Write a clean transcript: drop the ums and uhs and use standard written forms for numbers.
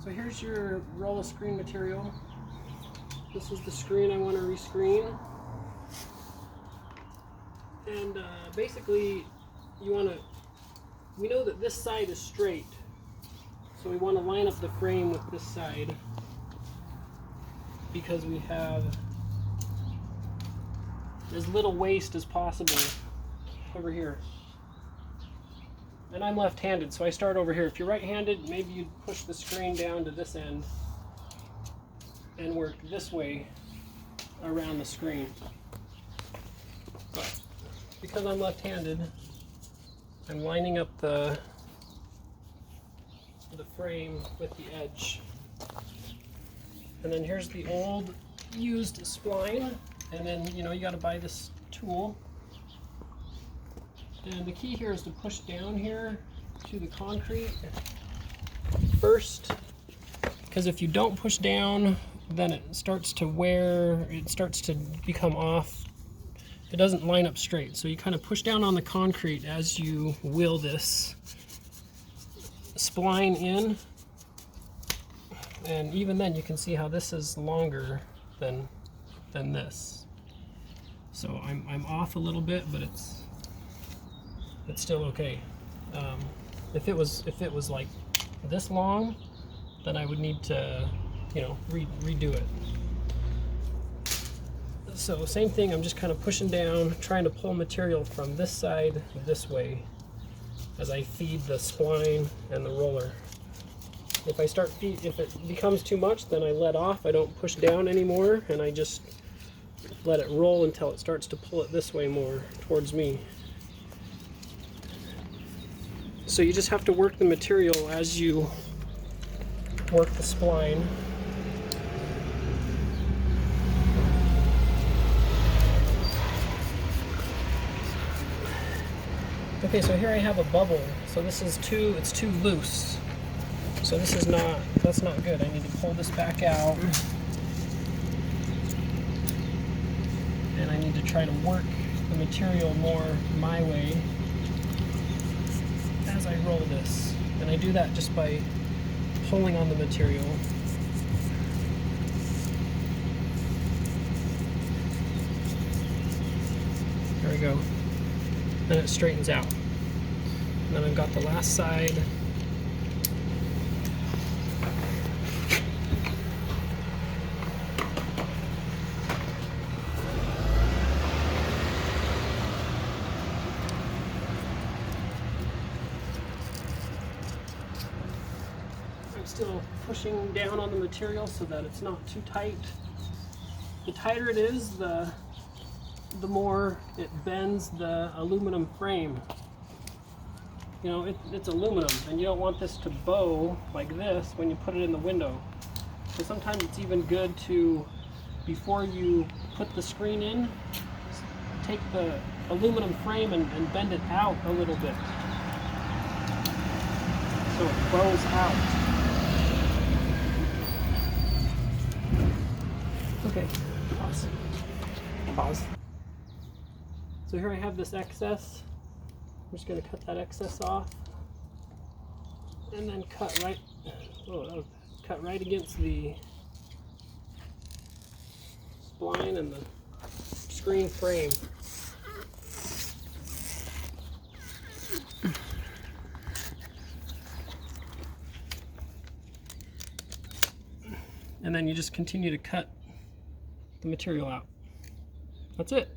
So here's your roll of screen material. This is the screen I want to rescreen. And basically, we know that this side is straight. So we want to line up the frame with this side because we have as little waste as possible over here. And I'm left-handed, so I start over here. If you're right-handed, maybe you'd push the screen down to this end and work this way around the screen. But because I'm left-handed, I'm lining up the frame with the edge. And then here's the old used spline, and then you got to buy this tool. And the key here is to push down here to the concrete first, because if you don't push down, then it starts to wear, it starts to become off. It doesn't line up straight. So you kind of push down on the concrete as you wheel this spline in. And even then you can see how this is longer than this. So I'm off a little bit, but it's still okay. If it was like this long, then I would need to, redo it. So same thing, I'm just kind of pushing down, trying to pull material from this side this way as I feed the spline and the roller. If it becomes too much, then I let off. I don't push down anymore, and I just let it roll until it starts to pull it this way more towards me. So you just have to work the material as you work the spline. Okay, so here I have a bubble. So this is it's too loose. So that's not good. I need to pull this back out. And I need to try to work the material more my way as I roll this. And I do that just by pulling on the material. There we go. Then it straightens out. And then I've got the last side. I'm still pushing down on the material so that it's not too tight. The tighter it is, the more it bends the aluminum frame. It's aluminum, and you don't want this to bow like this when you put it in the window. So sometimes it's even good to, before you put the screen in, take the aluminum frame and bend it out a little bit so it bows out. Okay, pause. So here I have this excess. I'm just going to cut that excess off, and then cut right against the spline and the screen frame. And then you just continue to cut the material out. That's it.